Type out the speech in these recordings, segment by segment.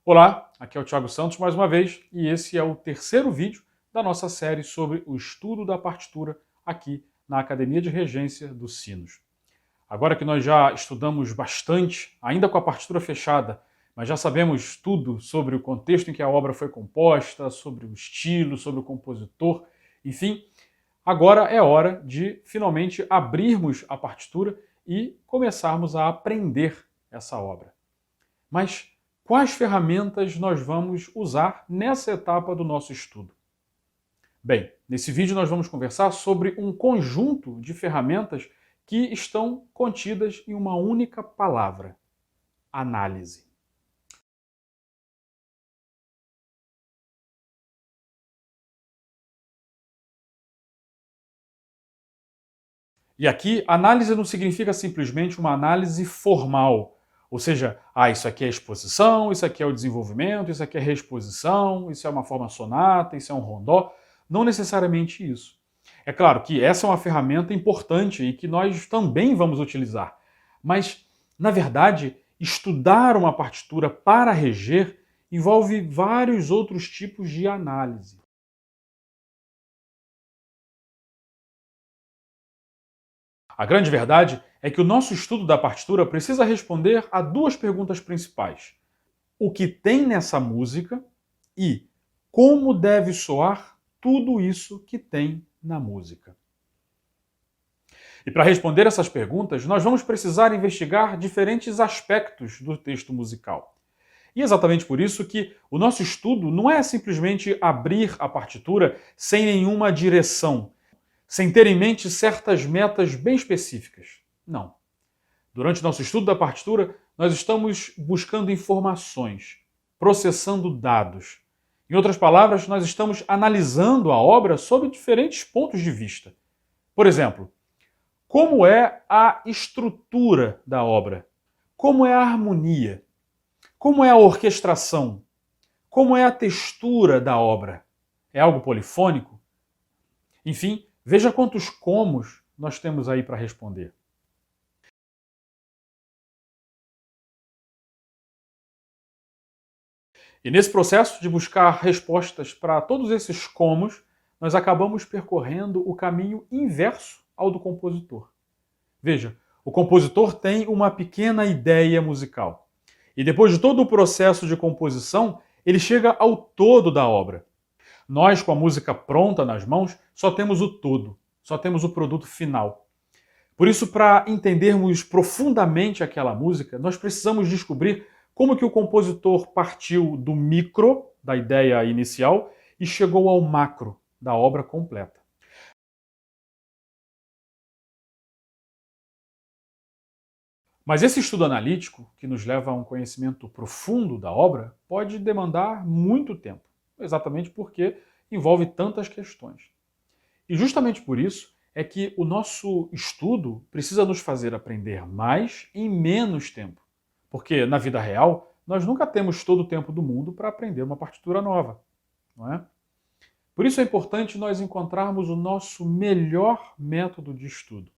Olá, aqui é o Thiago Santos mais uma vez e esse é o terceiro vídeo da nossa série sobre o estudo da partitura aqui na Academia de Regência dos Sinos. Agora que nós já estudamos bastante, ainda com a partitura fechada, mas já sabemos tudo sobre o contexto em que a obra foi composta, sobre o estilo, sobre o compositor, enfim, agora é hora de finalmente abrirmos a partitura e começarmos a aprender essa obra. Mas quais ferramentas nós vamos usar nessa etapa do nosso estudo? Bem, nesse vídeo nós vamos conversar sobre um conjunto de ferramentas que estão contidas em uma única palavra: análise. E aqui, análise não significa simplesmente uma análise formal, ou seja, isso aqui é exposição, isso aqui é o desenvolvimento, isso aqui é reexposição, isso é uma forma sonata, isso é um rondó. Não necessariamente isso. É claro que essa é uma ferramenta importante e que nós também vamos utilizar. Mas, na verdade, estudar uma partitura para reger envolve vários outros tipos de análise. A grande verdade é que o nosso estudo da partitura precisa responder a duas perguntas principais: o que tem nessa música e como deve soar tudo isso que tem na música. E para responder essas perguntas, nós vamos precisar investigar diferentes aspectos do texto musical. E é exatamente por isso que o nosso estudo não é simplesmente abrir a partitura sem nenhuma direção, sem ter em mente certas metas bem específicas. Não. Durante nosso estudo da partitura, nós estamos buscando informações, processando dados. Em outras palavras, nós estamos analisando a obra sob diferentes pontos de vista. Por exemplo, como é a estrutura da obra? Como é a harmonia? Como é a orquestração? Como é a textura da obra? É algo polifônico? Enfim, veja quantos comos nós temos aí para responder. E nesse processo de buscar respostas para todos esses comos, nós acabamos percorrendo o caminho inverso ao do compositor. Veja, o compositor tem uma pequena ideia musical. E depois de todo o processo de composição, ele chega ao todo da obra. Nós, com a música pronta nas mãos, só temos o todo, só temos o produto final. Por isso, para entendermos profundamente aquela música, nós precisamos descobrir como que o compositor partiu do micro, da ideia inicial, e chegou ao macro, da obra completa. Mas esse estudo analítico, que nos leva a um conhecimento profundo da obra, pode demandar muito tempo, exatamente porque envolve tantas questões. E justamente por isso é que o nosso estudo precisa nos fazer aprender mais em menos tempo. Porque na vida real, nós nunca temos todo o tempo do mundo para aprender uma partitura nova, não é? Por isso é importante nós encontrarmos o nosso melhor método de estudo.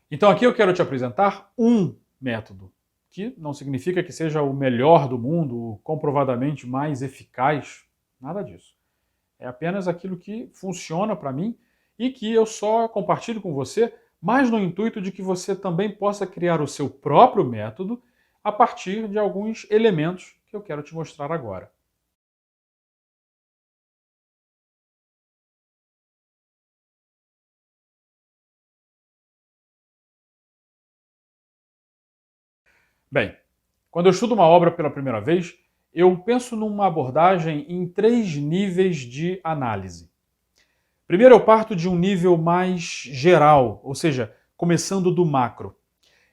Então aqui eu quero te apresentar um método, que não significa que seja o melhor do mundo, o comprovadamente mais eficaz, nada disso. É apenas aquilo que funciona para mim e que eu só compartilho com você, mas no intuito de que você também possa criar o seu próprio método a partir de alguns elementos que eu quero te mostrar agora. Bem, quando eu estudo uma obra pela primeira vez, eu penso numa abordagem em três níveis de análise. Primeiro, eu parto de um nível mais geral, ou seja, começando do macro.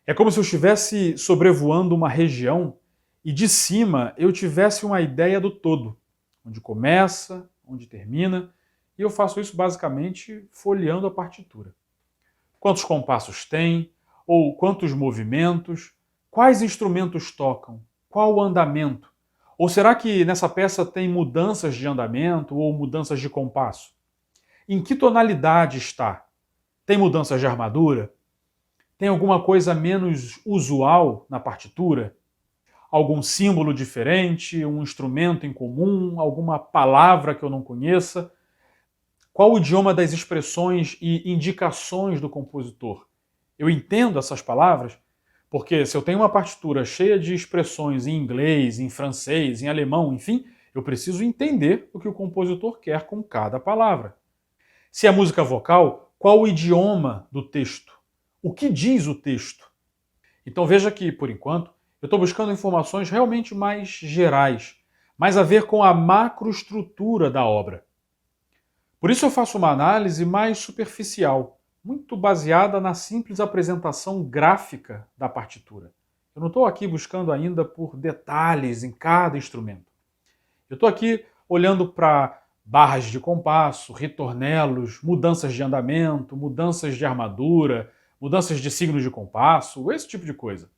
É como se eu estivesse sobrevoando uma região e de cima eu tivesse uma ideia do todo, onde começa, onde termina, e eu faço isso basicamente folheando a partitura. Quantos compassos tem, ou quantos movimentos, quais instrumentos tocam, qual o andamento? Ou será que nessa peça tem mudanças de andamento ou mudanças de compasso? Em que tonalidade está? Tem mudanças de armadura? Tem alguma coisa menos usual na partitura? Algum símbolo diferente, um instrumento em comum, alguma palavra que eu não conheça? Qual o idioma das expressões e indicações do compositor? Eu entendo essas palavras? Porque se eu tenho uma partitura cheia de expressões em inglês, em francês, em alemão, enfim, eu preciso entender o que o compositor quer com cada palavra. Se é música vocal, qual o idioma do texto? O que diz o texto? Então veja que, por enquanto, eu estou buscando informações realmente mais gerais, mais a ver com a macroestrutura da obra. Por isso eu faço uma análise mais superficial, muito baseada na simples apresentação gráfica da partitura. Eu não estou aqui buscando ainda por detalhes em cada instrumento. Eu estou aqui olhando para barras de compasso, ritornelos, mudanças de andamento, mudanças de armadura, mudanças de signos de compasso, esse tipo de coisa.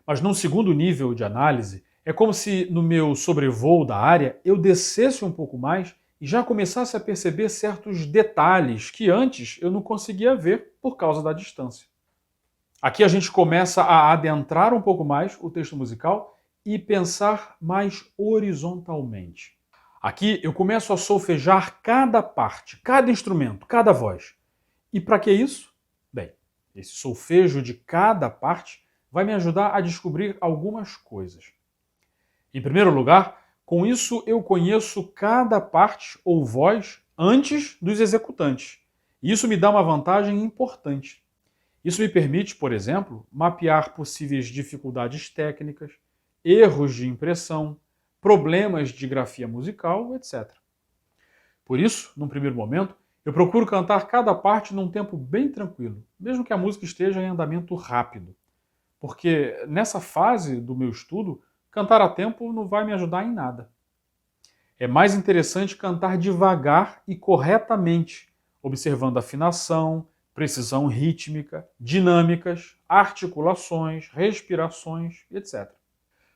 Mas num segundo nível de análise, é como se no meu sobrevoo da área eu descesse um pouco mais e já começasse a perceber certos detalhes que antes eu não conseguia ver por causa da distância. Aqui a gente começa a adentrar um pouco mais o texto musical e pensar mais horizontalmente. Aqui eu começo a solfejar cada parte, cada instrumento, cada voz. E para que isso? Bem, esse solfejo de cada parte vai me ajudar a descobrir algumas coisas. Em primeiro lugar, com isso eu conheço cada parte ou voz antes dos executantes. E isso me dá uma vantagem importante. Isso me permite, por exemplo, mapear possíveis dificuldades técnicas, erros de impressão, problemas de grafia musical, etc. Por isso, num primeiro momento, eu procuro cantar cada parte num tempo bem tranquilo, mesmo que a música esteja em andamento rápido. Porque nessa fase do meu estudo, cantar a tempo não vai me ajudar em nada. É mais interessante cantar devagar e corretamente, observando afinação, precisão rítmica, dinâmicas, articulações, respirações, etc.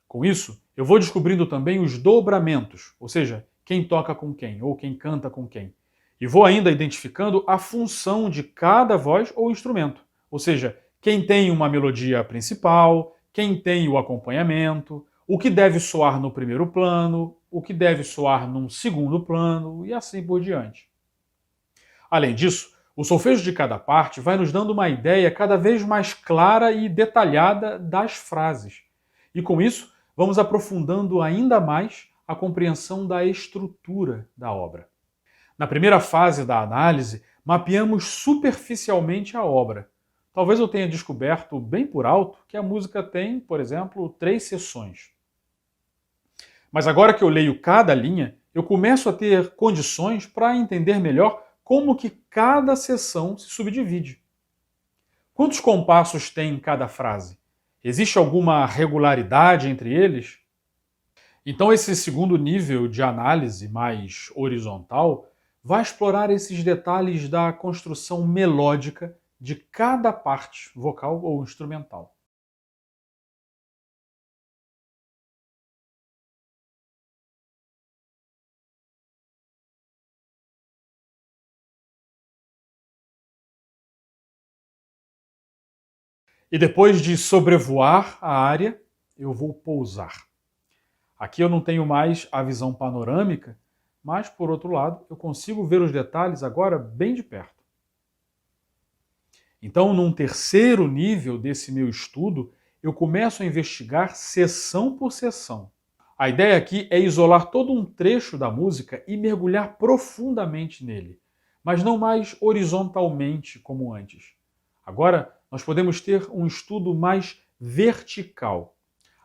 Com isso, eu vou descobrindo também os dobramentos, ou seja, quem toca com quem ou quem canta com quem. E vou ainda identificando a função de cada voz ou instrumento, ou seja, quem tem uma melodia principal, quem tem o acompanhamento, o que deve soar no primeiro plano, o que deve soar num segundo plano e assim por diante. Além disso, o solfejo de cada parte vai nos dando uma ideia cada vez mais clara e detalhada das frases. E com isso, vamos aprofundando ainda mais a compreensão da estrutura da obra. Na primeira fase da análise, mapeamos superficialmente a obra. Talvez eu tenha descoberto bem por alto que a música tem, por exemplo, 3 seções. Mas agora que eu leio cada linha, eu começo a ter condições para entender melhor como que cada seção se subdivide. Quantos compassos tem em cada frase? Existe alguma regularidade entre eles? Então esse segundo nível de análise mais horizontal vai explorar esses detalhes da construção melódica de cada parte vocal ou instrumental. E depois de sobrevoar a área, eu vou pousar. Aqui eu não tenho mais a visão panorâmica, mas, por outro lado, eu consigo ver os detalhes agora bem de perto. Então, num terceiro nível desse meu estudo, eu começo a investigar seção por seção. A ideia aqui é isolar todo um trecho da música e mergulhar profundamente nele, mas não mais horizontalmente como antes. Agora, nós podemos ter um estudo mais vertical.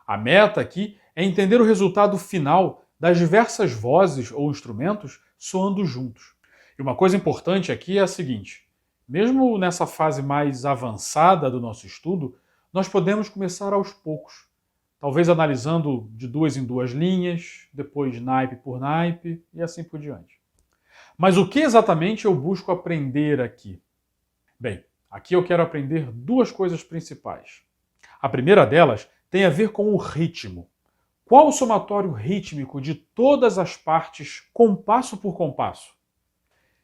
A meta aqui é entender o resultado final das diversas vozes ou instrumentos soando juntos. E uma coisa importante aqui é a seguinte: mesmo nessa fase mais avançada do nosso estudo, nós podemos começar aos poucos, talvez analisando de duas em duas linhas, depois naipe por naipe e assim por diante. Mas o que exatamente eu busco aprender aqui? Bem, aqui eu quero aprender duas coisas principais. A primeira delas tem a ver com o ritmo. Qual o somatório rítmico de todas as partes, compasso por compasso?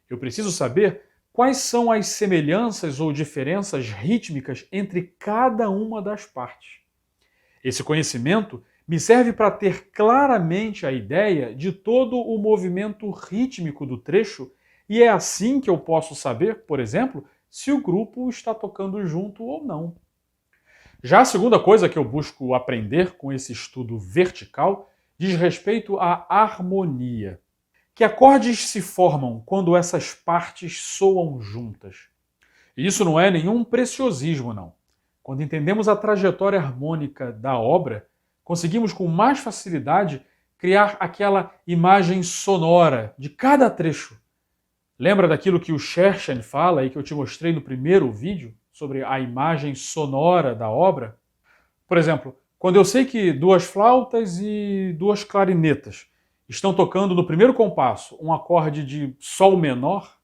Eu preciso saber quais são as semelhanças ou diferenças rítmicas entre cada uma das partes. Esse conhecimento me serve para ter claramente a ideia de todo o movimento rítmico do trecho, e é assim que eu posso saber, por exemplo, se o grupo está tocando junto ou não. Já a segunda coisa que eu busco aprender com esse estudo vertical diz respeito à harmonia. Que acordes se formam quando essas partes soam juntas? E isso não é nenhum preciosismo, não. Quando entendemos a trajetória harmônica da obra, conseguimos com mais facilidade criar aquela imagem sonora de cada trecho. Lembra daquilo que o Scherchen fala e que eu te mostrei no primeiro vídeo, sobre a imagem sonora da obra? Por exemplo, quando eu sei que duas flautas e duas clarinetas estão tocando no primeiro compasso um acorde de sol menor,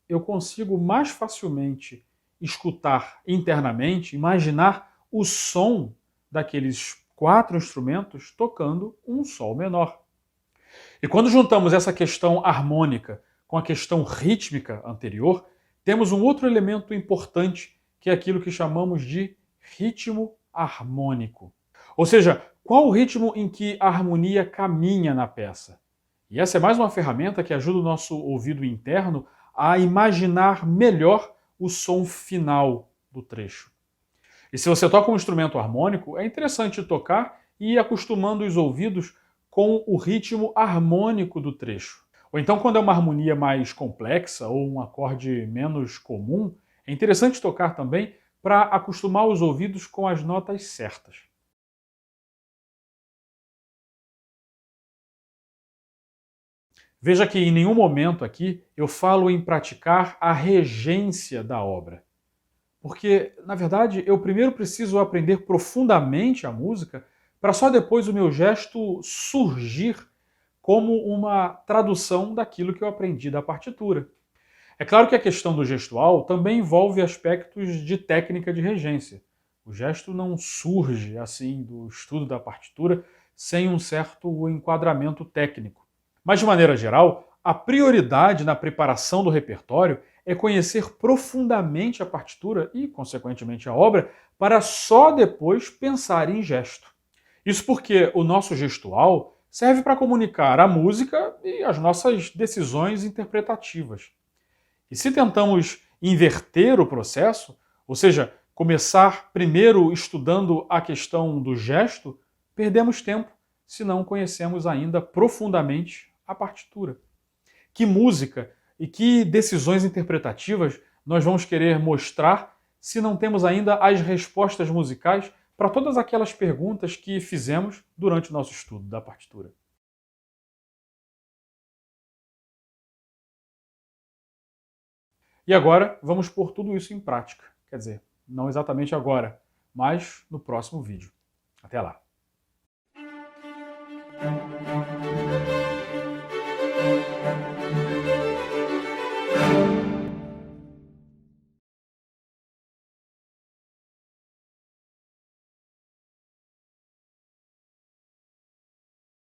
eu consigo mais facilmente escutar internamente, imaginar o som daqueles quatro instrumentos tocando um sol menor. E quando juntamos essa questão harmônica com a questão rítmica anterior, temos um outro elemento importante, que é aquilo que chamamos de ritmo harmônico. Ou seja, qual o ritmo em que a harmonia caminha na peça? E essa é mais uma ferramenta que ajuda o nosso ouvido interno a imaginar melhor o som final do trecho. E se você toca um instrumento harmônico, é interessante tocar e ir acostumando os ouvidos com o ritmo harmônico do trecho. Ou então, quando é uma harmonia mais complexa ou um acorde menos comum, é interessante tocar também para acostumar os ouvidos com as notas certas. Veja que em nenhum momento aqui eu falo em praticar a regência da obra. Porque, na verdade, eu primeiro preciso aprender profundamente a música para só depois o meu gesto surgir como uma tradução daquilo que eu aprendi da partitura. É claro que a questão do gestual também envolve aspectos de técnica de regência. O gesto não surge assim do estudo da partitura sem um certo enquadramento técnico. Mas, de maneira geral, a prioridade na preparação do repertório é conhecer profundamente a partitura e, consequentemente, a obra, para só depois pensar em gesto. Isso porque o nosso gestual serve para comunicar a música e as nossas decisões interpretativas. E se tentamos inverter o processo, ou seja, começar primeiro estudando a questão do gesto, perdemos tempo se não conhecemos ainda profundamente a partitura. Que música e que decisões interpretativas nós vamos querer mostrar se não temos ainda as respostas musicais para todas aquelas perguntas que fizemos durante o nosso estudo da partitura? E agora vamos pôr tudo isso em prática. Quer dizer, não exatamente agora, mas no próximo vídeo. Até lá!